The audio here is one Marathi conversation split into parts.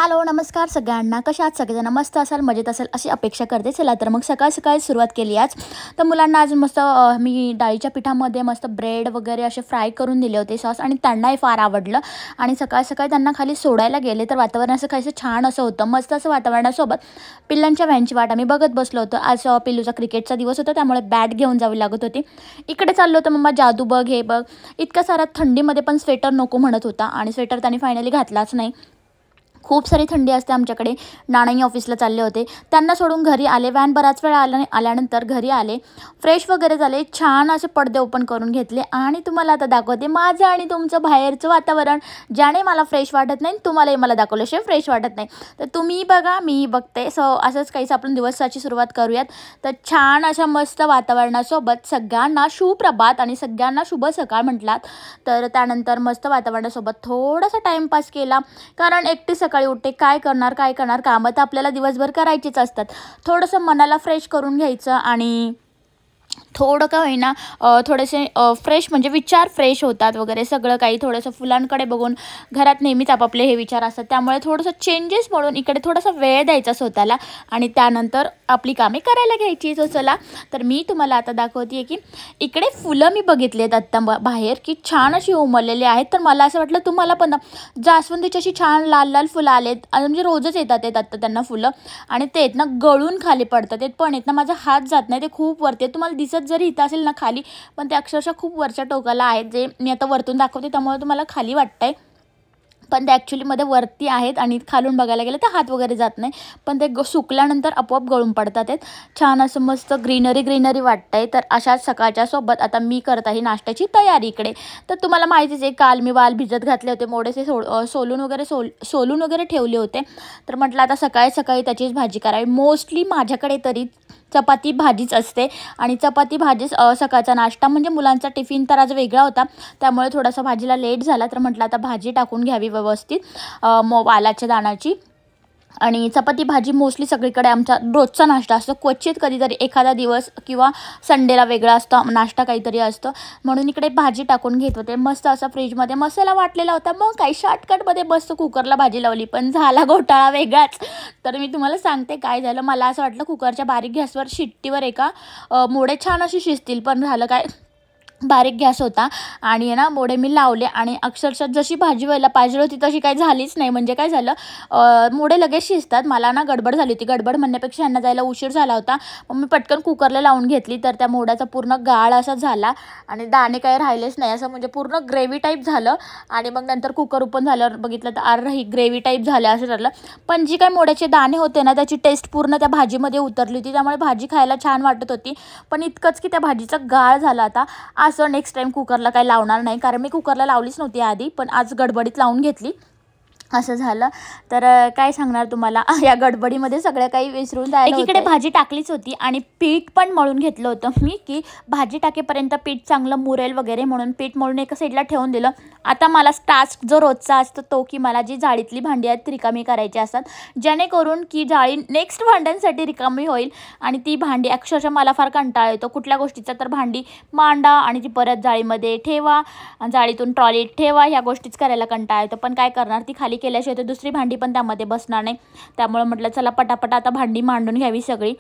हॅलो नमस्कार सगळ्यांना, कशा आहात सगळेजण? मस्त असाल, मजेत असाल अशी अपेक्षा करते. चला तर मग सकाळ सकाळी सुरुवात केली आज. तर मुलांना आज मस्त मी डाळीच्या पिठामध्ये मस्त ब्रेड वगैरे असे फ्राय करून दिले होते सॉस, आणि त्यांनाही फार आवडलं. आणि सकाळ सकाळी त्यांना खाली सोडायला गेले तर वातावरण असं काहीसं छान असं होतं, मस्त असं वातावरणासोबत पिल्लांच्या व्हॅनची वाट आम्ही बघत बसलो होतो. आज पिल्लूचा क्रिकेटचा दिवस होता, त्यामुळे बॅट घेऊन जावी लागत होती. इकडे चाललो होतं मम्मा जादू बघ हे बघ. इतका सारा थंडीमध्ये पण स्वेटर नको म्हणत होता, आणि स्वेटर त्यांनी फायनली घातलाच नाही. खूप सारी थंडी असते आमच्याकडे. नानाही ऑफिसला चालले होते, त्यांना सोडून घरी आले. व्हॅन बराच वेळ आल्यानंतर घरी आले, फ्रेश वगैरे झाले, छान असे पडदे ओपन करून घेतले. आणि तुम्हाला आता दाखवते माझं आणि तुमचं बाहेरचं वातावरण, ज्याने मला फ्रेश वाटत नाही, तुम्हालाही मला दाखवल्याशिवाय फ्रेश वाटत नाही. तर तुम्ही बघा, मी बघते. असंच काहीच आपण दिवसाची सुरुवात करूयात. तर छान अशा मस्त वातावरणासोबत सगळ्यांना सुप्रभात आणि सगळ्यांना शुभ सकाळ म्हटलात. तर त्यानंतर मस्त वातावरणासोबत थोडासा टाईमपास केला, कारण एकटी सकाळी उठते, काय करणार कामं तर आपल्याला दिवसभर करायचीच असतात. थोडंसं मनाला फ्रेश करून घ्यायचं, आणि थोडं का होईना थोडेसे फ्रेश म्हणजे विचार फ्रेश होतात वगैरे सगळं काही. थोडंसं फुलांकडे बघून, घरात नेहमीच आपापले हे विचार असतात, त्यामुळे थोडंसं चेंजेस म्हणून इकडे थोडासा वेळ द्यायचा स्वतःला, आणि त्यानंतर आपली कामे करायला घ्यायची. तो चला तर मी तुम्हाला आता दाखवते की इकडे फुलं मी बघितली आहेत आत्ता बाहेर, की छान अशी उमललेली आहेत. तर मला असं वाटलं तुम्हाला पण जास्वंदीची अशी छान लाल लाल फुलं आलेत, म्हणजे रोजच येतात आत्ता त्यांना फुलं, आणि ते आहेत ना गळून खाली पडतात. ते पण आहेत ना, माझा हात जात नाही, ते खूप वरती. तुम्हाला दिसत जरी इथं असेल ना खाली, पण ते अक्षरशः खूप वरच्या टोकाला आहेत. जे मी आता वरतून दाखवते त्यामुळे तुम्हाला खाली वाटतंय, पण ते ॲक्च्युलीमध्ये वरती आहेत. आणि खालून बघायला गेलं तर हात वगैरे जात नाही, पण ते सुकल्यानंतर आपोआप गळून पडतात आहेत. छान असं मस्त ग्रीनरी वाटतं आहे. तर अशाच सकाळच्या सोबत आता मी करत आहे नाश्त्याची तयारी इकडे. तर तुम्हाला माहितीच आहे, काल मी वाल भिजत घातले होते, मोडेसे सोलून वगैरे ठेवले होते. तर म्हटलं आता सकाळी सकाळी त्याचीच भाजी करावी. मोस्टली माझ्याकडे तरी चपाती भाजीच असते, आणि चपाती भाजीच सकाळचा नाश्ता. म्हणजे मुलांचा टिफिन तर आज वेगळा होता, त्यामुळे थोडासा भाजीला लेट झाला. तर म्हटलं आता भाजी टाकून घ्यावी व्यवस्थित वालाच्या दाण्याची. आणि चपाती भाजी मोस्टली सगळीकडे आमचा रोजचा नाश्ता असतो. क्वचित कधीतरी एखादा दिवस किंवा संडेला वेगळा असतो नाश्ता, काहीतरी असतं, म्हणून इकडे भाजी टाकून घेत होते. मस्त असा फ्रीजमध्ये मसाला वाटलेला होता. मग काही शॉर्टकटमध्ये मस्त कुकरला भाजी लावली, पण झाला घोटाळा वेगळाच. तर मी तुम्हाला सांगते काय झालं. मला असं वाटलं कुकरच्या बारीक गॅसवर शिट्टीवर एका मोडे छान अशी शिजतील, पण झालं काय, बारीक गॅस होता, आणि ना मोडे मी लावले, आणि अक्षरशः जशी भाजी व्हायला पाहिजे होती तशी काही झालीच नाही. म्हणजे काय झालं, मोडे लगेच शिजतात. मला ना गडबड झाली होती, गडबड म्हणण्यापेक्षा यांना जायला उशीर झाला होता, मग मी पटकन कुकरला लावून घेतली. तर त्या मोडाचा पूर्ण गाळ असा झाला, आणि दाणे काही राहिलेच नाही, असं म्हणजे पूर्ण ग्रेव्ही टाईप झालं. आणि मग नंतर कुकर ओपन झाल्यावर बघितलं तर ही ग्रेव्ही टाईप झालं असं ठरलं. पण जी काही मोड्याचे दाणे होते ना, त्याची टेस्ट पूर्ण त्या भाजीमध्ये उतरली होती, त्यामुळे भाजी खायला छान वाटत होती. पण इतकंच की त्या भाजीचा गाळ झाला आता. असं नेक्स्ट टाईम कुकरला काही लावणार नाही, कारण मी कुकरला लावलीच नव्हती आधी, पण आज गडबडीत लावून घेतली, असं झालं. तर काय सांगणार तुम्हाला, या गडबडीमध्ये सगळं काही विसरून जायला. एकीकडे भाजी टाकलीच होती, आणि पीठ पण मळून घेतलं होतं मी, की भाजी टाकेपर्यंत पीठ चांगलं मुरेल वगैरे, म्हणून पीठ मळून एका साईडला ठेवून दिलं. आता मला टास्क जो रोजचा असतो तो, की मला जी जाळीतली भांडी आहेत ती रिकामी करायची असतात, जेणेकरून की जाळी नेक्स्ट भांड्यांसाठी रिकामी होईल. आणि ती भांडी अक्षरशः मला फार कंटाळा येतो कुठल्या गोष्टीचा, तर भांडी मांडा आणि ती परत जाळीमध्ये ठेवा, जाळीतून ट्रॉलीत ठेवा, ह्या गोष्टीच करायला कंटाळा येतो. पण काय करणार, ती खाली केल्याशिवाय तर दुसरी भांडी पण त्यामध्ये बसणार नाही. त्यामुळे म्हटलं चला पटापट आता भांडी मांडून घ्यावी सगळी.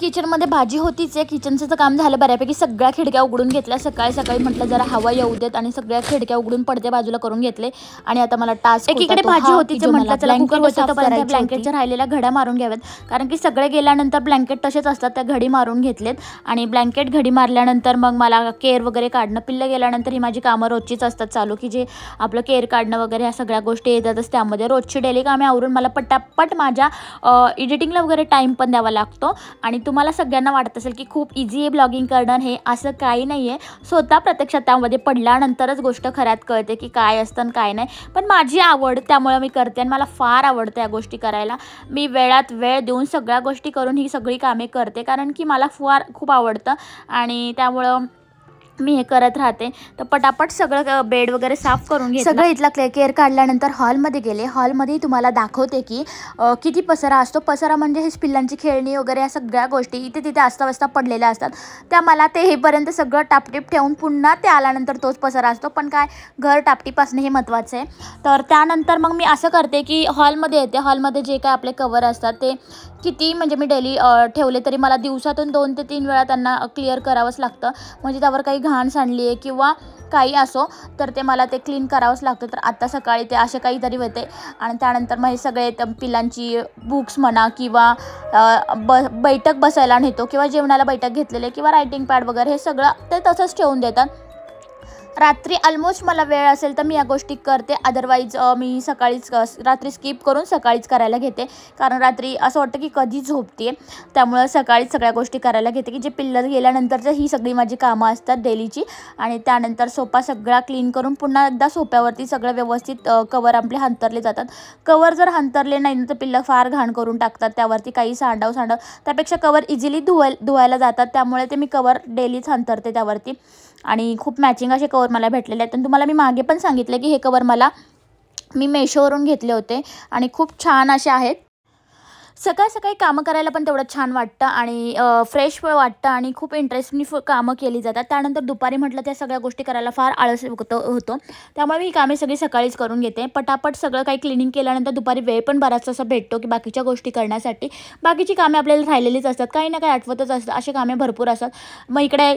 किचनमध्ये भाजी होतीच आहे, किचनचं तर काम झालं बऱ्यापैकी. सगळ्या खिडक्या उघडून घेतल्या सकाळी सकाळी, म्हटलं जरा हवा येऊ देत, आणि सगळ्या खिडक्या उघडून पडदे बाजूला करून घेतले. आणि आता मला टास्क, एकीकडे भाजी होतीच म्हटलं चला ब्लँकेटच्या राहिलेल्या घड्या मारून घ्याव्यात, कारण की सगळे गेल्यानंतर ब्लँकेट तसेच असतात, त्या घडी मारून घेतलेत. आणि ब्लँकेट घडी मारल्यानंतर मग मला केअर वगैरे काढणं, पिल्लं गेल्यानंतर ही माझी कामं रोजचीच असतात चालू, की जे आपलं केअर काढणं वगैरे ह्या सगळ्या गोष्टी येतातच त्यामध्ये. रोजची डेली कामे आवरून मला पटापट माझ्या एडिटिंगला वगैरे टाईम पण द्यावा लागतो. आणि तुम्हाला तुम्हाला सगळ्यांना वाटत असेल की खूप इझी आहे ब्लॉगिंग करणं, हे असं काही नाही आहे. स्वतः प्रत्यक्षात त्यामध्ये पडल्यानंतरच गोष्ट खऱ्यात कळते की काय असतं आणि काय नाही. पण माझी आवड त्यामुळे मी करते आणि मला फार आवडतं या गोष्टी करायला. मी वेळात वेळ देऊन सगळ्या गोष्टी करून ही सगळी कामे करते, कारण की मला खूप आवडतं आणि त्यामुळं मी हे करत राहते. तर पटापट सगळं बेड वगैरे साफ करून घेतलं. सगळं इथला केअर काढल्यानंतर हॉलमध्ये गेले. हॉलमध्ये तुम्हाला दाखवते की किती पसारा असतो. पसारा म्हणजे हे पिल्लांची खेळणी वगैरे या सगळ्या गोष्टी इथे तिथे अस्ताव्यस्त पडलेल्या असतात. त्या मला ते हेपर्यंत सगळं टापटीप ठेवून पुन्हा ते आल्यानंतर तोच पसारा असतो. पण काय, घर टापटीप असणं हे महत्त्वाचं आहे. तर त्यानंतर मग मी असं करते की हॉलमध्ये येते. हॉलमध्ये जे काय आपले कवर असतात ते किती म्हणजे मी डेली ठेवले तरी मला दिवसातून 2 ते 3 वेळा त्यांना क्लिअर करावंच लागतं. म्हणजे त्यावर काही घाण सांडली आहे किंवा काही असो तर ते मला ते क्लीन करावंच लागतं. तर आत्ता सकाळी ते असे काहीतरी होते आणि त्यानंतर मग हे सगळे पिल्लांची बुक्स म्हणा किंवा बैठक बसायला नेतो किंवा जेवणाला बैठक घेतलेले किंवा रायटिंग पॅड वगैरे हे सगळं ते तसंच ठेवून देतात. रात्री ऑलमोस्ट मला वेळ असेल तर मी या गोष्टी करते. अदरवाईज मी सकाळीच रात्री स्किप करून सकाळीच करायला घेते, कारण रात्री असं वाटतं की कधी झोपते. त्यामुळं सकाळीच सगळ्या गोष्टी करायला घेते की जे पिल्लं गेल्यानंतरचं ही सगळी माझी कामं असतात डेलीची. आणि त्यानंतर सोफा सगळा क्लीन करून पुन्हा एकदा सोफ्यावरती सगळं व्यवस्थित कवर आपले हंतरले जातात. कवर जर हंतरले नाही तर पिल्लं फार घाण करून टाकतात, त्यावरती काही सांडव त्यापेक्षा कवर इझिली धुवायला जातात. त्यामुळे ते मी कवर डेलीच हंतरते त्यावरती. आणि खूप मॅचिंग असे कवर मला भेटलेले आहेत. आणि तुम्हाला मी मागे पण सांगितलं की हे कवर मी मेशोवरून घेतले होते आणि खूप छान असे आहेत. सकाळी कामं करायला पण तेवढं छान वाटतं आणि फ्रेश वाटतं आणि खूप इंटरेस्टनी कामं केली जातात. त्यानंतर दुपारी म्हटलं त्या सगळ्या गोष्टी करायला फार आळस होतो. त्यामुळे मी ही कामे सगळी सकाळीच करून घेते. पटापट सगळं काही क्लिनिंग केल्यानंतर दुपारी वेळ पण बराच असा भेटतो की बाकीच्या गोष्टी करण्यासाठी. बाकीची कामे आपल्याला राहिलेलीच असतात, काही ना काही आठवतच असतात, असे कामे भरपूर असतात. मग इकडे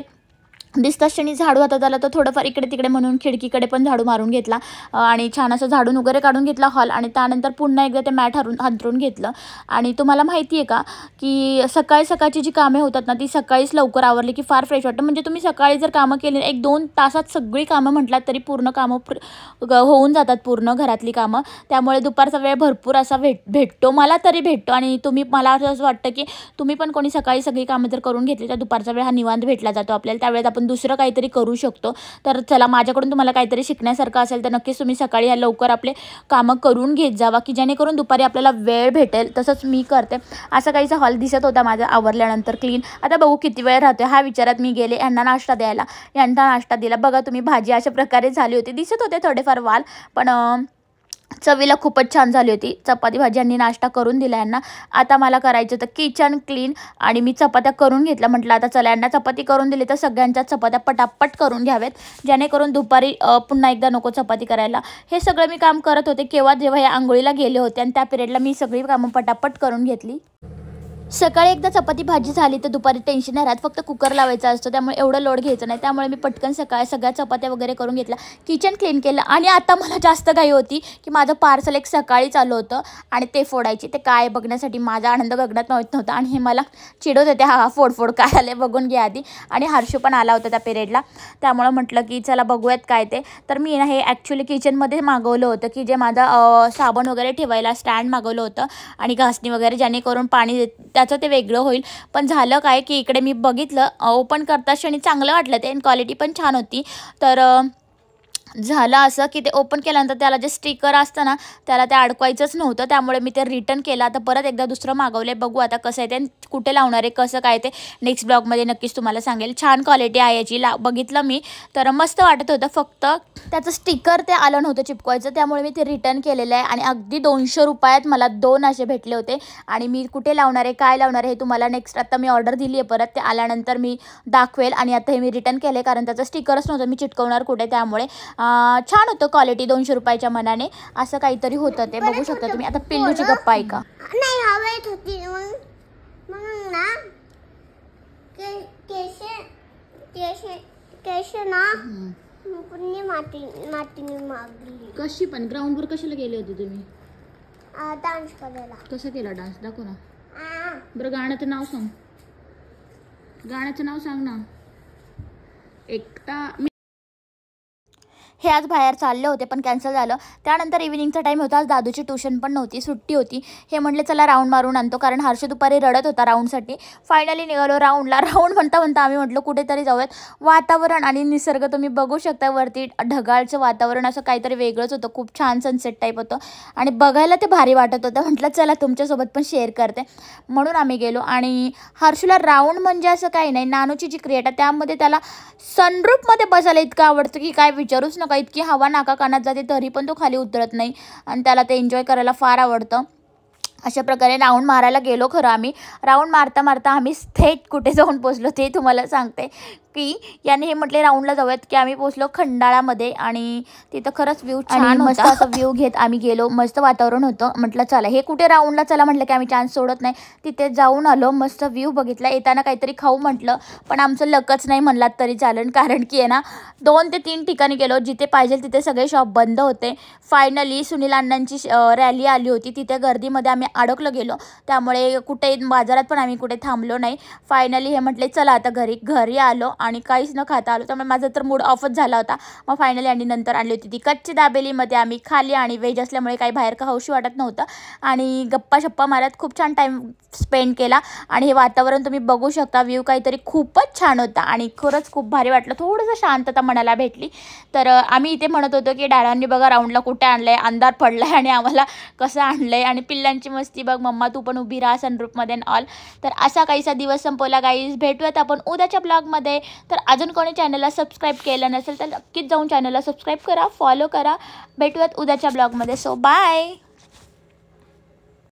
दिसताच क्षणी झाडू हातात आला तर थोडंफार इकडे तिकडे म्हणून खिडकीकडे पण झाडू मारून घेतला आणि छान असं झाडून वगैरे काढून घेतला हॉल. आणि त्यानंतर पुन्हा एकदा ते मॅट अंथरून घेतलं. आणि तुम्हाला माहिती आहे का की सकाळची जी कामे होतात ना ती सकाळीच लवकर आवरली की फार फ्रेश वाटतं. म्हणजे तुम्ही सकाळी जर कामं केली 1-2 तासात सगळी कामं म्हटलात तरी पूर्ण कामं होऊन जातात, पूर्ण घरातली कामं. त्यामुळे दुपारचा वेळ भरपूर असा भेटतो, मला तरी भेटतो. आणि मला असं वाटतं की तुम्ही पण कोणी सकाळी सगळी कामं जर करून घेतली तर दुपारचा वेळ हा निवांत भेटला जातो आपल्याला. त्यावेळेत आपण दुसरं काहीतरी करू शकतो. तर चला, माझ्याकडून तुम्हाला काहीतरी शिकण्यासारखं असेल तर नक्कीच तुम्ही सकाळी या लवकर आपले कामं करून घेत जावा की जेणेकरून दुपारी आपल्याला वेळ भेटेल. तसंच मी करते. असा काहीसा हॉल दिसत होता माझा आवरल्यानंतर क्लीन. आता बघू किती वेळ राहतो हा विचारात मी गेले यांना नाश्ता द्यायला. यांना नाश्ता दिला. बघा तुम्ही, भाजी अशा प्रकारे झाली होती. दिसत होते थोडेफार वाल, पण चवीला खूपच छान झाली होती. चपाती भाजी यांनी नाश्ता करून दिला यांना. आता मला करायचं होतं किचन क्लीन आणि मी चपात्या करून घेतल्या. म्हटलं आता चला, यांना चपाती करून दिली तर सगळ्यांच्या चपात्या पटापट करून घ्यावेत, जेणेकरून दुपारी पुन्हा एकदा नको चपाती करायला. हे सगळं मी काम करत होते जेव्हा या आंघोळीला गेले होते आणि त्या पिरियडला मी सगळी कामं पटापट करून घेतली. सकाळी एकदा चपाती भाजी झाली तर दुपारी टेन्शन नाही राहत, फक्त कुकर लावायचा असतो. त्यामुळे एवढं लोड घ्यायचं नाही. त्यामुळे मी पटकन सगळ्या चपात्या वगैरे करून घेतल्या, किचन क्लीन केलं. आणि आता मला जास्त घाई होती की माझं पार्सल एक सकाळीच आलं होतं आणि ते फोडायचे. ते काय बघण्यासाठी माझा आनंद गगनात नव्हता. आणि हे मला चिडवत होते, हा फोड काय आले बघून घ्या आधी. आणि हर्षू पण आला होता त्या पिरियडला. त्यामुळं म्हटलं की चला बघूयात काय ते. तर मी हे ॲक्च्युली किचनमध्ये मागवलं होतं की जे माझा साबण वगैरे ठेवायला स्टँड मागवलं होतं आणि घासणी वगैरे, जेणेकरून पाणी त्याचं ते वेगळं होईल. पण झालं काय की इकडे मी बघितलं, ओपन करता क्षणी चांगलं वाटलं ते, क्वालिटी पण छान होती. तर झालं असं की ते ओपन केल्यानंतर त्याला जे स्टिकर असतं ना त्याला ते अडकवायचंच नव्हतं. त्यामुळे मी ते रिटर्न केलं. आता परत एकदा दुसरं मागवलं. बघू आता कसं आहे ते, कुठे लावणार आहे, कसं काय ते नेक्स्ट ब्लॉगमध्ये नक्कीच तुम्हाला सांगेल. छान क्वालिटी आहे याची. बघितलं मी तर मस्त वाटत होतं, फक्त त्याचं स्टिकर ते आलं नव्हतं चिपकवायचं. त्यामुळे मी ते रिटर्न केलेलं आहे. आणि अगदी 200 रुपयात मला 2 असे भेटले होते. आणि मी कुठे लावणार आहे, काय लावणार आहे हे तुम्हाला नेक्स्ट, आता मी ऑर्डर दिली आहे, परत ते आल्यानंतर मी दाखवेल. आणि आता हे मी रिटर्न केले कारण त्याचं स्टिकरच नव्हतं, मी चिटकवणार कुठे. त्यामुळे छान होतं क्वालिटी 200 रुपयाच्या मनाने. असं काहीतरी होतं ते, बघू शकता तुम्ही. आता पिल्लूची गप्पा ऐका. नाही हवेत होती मग ना केश ना पुन्हा मातीने मागली. कशी पण ग्राउंडवर कशाला गेले होते तुम्ही? डान्स करायला. कसा केला डान्स, दाखव ना बरं. गाण्याचं नाव सांग, गाण्याचं नाव सांग ना. एकटा हे आज बाहेर चालले होते पण कॅन्सल झालं. त्यानंतर इव्हिनिंगचा टाईम होता, आज दादूची ट्यूशन पण नव्हती, सुट्टी होती. हे म्हटले चला राऊंड मारून आणतो, कारण हर्ष दुपारी रडत होता राऊंडसाठी. फायनली निघालो राऊंडला. राऊंड म्हणता म्हणता आम्ही म्हटलं कुठेतरी जाऊयात. वातावरण आणि निसर्ग तुम्ही बघू शकता, वरती ढगाळचं वातावरण असं काहीतरी वेगळंच होतं, खूप छान सनसेट टाईप होतं आणि बघायला ते भारी वाटत होतं. म्हटलं चला तुमच्यासोबत पण शेअर करते, म्हणून आम्ही गेलो. आणि हर्षूला राऊंड म्हणजे असं काही नाही, नानूची जी क्रिएट आहे त्यामध्ये त्याला सनरूफमध्ये बसायला इतकं आवडतं की काय विचारूच नका. इतकी हवा नाका कानात जाते तरी पण तो खाली उतरत नाही आणि त्याला ते एन्जॉय करायला फार आवडतं. अशा प्रकारे राऊंड मारायला गेलो. खरं आम्ही राऊंड मारता मारता आम्ही थेट कुठे जाऊन पोचलो ते तुम्हाला सांगते की याने हे म्हटले राऊंडला जाऊयात की आम्ही पोचलो खंडाळामध्ये आणि तिथं खरंच व्ह्यू छान मस्त असं व्ह्यू घेत आम्ही गेलो. मस्त वातावरण होतं. म्हटलं चला हे कुठे राऊंडला चला म्हटलं की आम्ही चान्स सोडत नाही. तिथे जाऊन आलो, मस्त व्ह्यू बघितला. येताना काहीतरी खाऊ म्हटलं पण आमचं लकच नाही म्हणलात तरी चालेल, कारण की आहे ना 2 ते 3 ठिकाणी गेलो, जिथे पाहिजे तिथे सगळे शॉप बंद होते. फायनली सुनील अण्णांची रॅली आली होती, तिथे गर्दीमध्ये आम्ही अडकलो गेलो, त्यामुळे कुठे बाजारात पण आम्ही कुठे थांबलो नाही. फायनली हे म्हटले चला आता घरी आलो आणि काहीच न खाता आलो, त्यामुळे माझा तर मूड ऑफच झाला होता. मग फायनली आणि नंतर आणली होती ती कच्ची दाबेलीमध्ये आम्ही खाली आणि व्हेज असल्यामुळे काही बाहेर का खाऊशी वाटत नव्हतं आणि गप्पा शप्पा मारत खूप छान टाईम स्पेंड केला. आणि हे वातावरण तुम्ही बघू शकता, व्ह्यू काहीतरी खूपच छान होता आणि खरंच खूप भारी वाटलं. थोडंसं शांतता मनाला भेटली. तर आम्ही इथे म्हणत होतो की डॅडांनी बघा राऊंडला कुठे आणलं आहे, अंधार पडला आहे आणि आम्हाला कसं आणलं आहे आणि पिल्लांची मस्ती बघ, मम्मा तू पण उभी राहा सनरूफमध्ये ऑल. तर असा काहीसा दिवस संपवला गाईज. भेटूयात आपण उद्याच्या ब्लॉगमध्ये. तर अजून कोणी चॅनलला सबस्क्राईब केलं नसेल तर नक्कीच जाऊन चॅनलला सबस्क्राईब करा, फॉलो करा. भेटूयात उद्याच्या ब्लॉगमध्ये. So bye.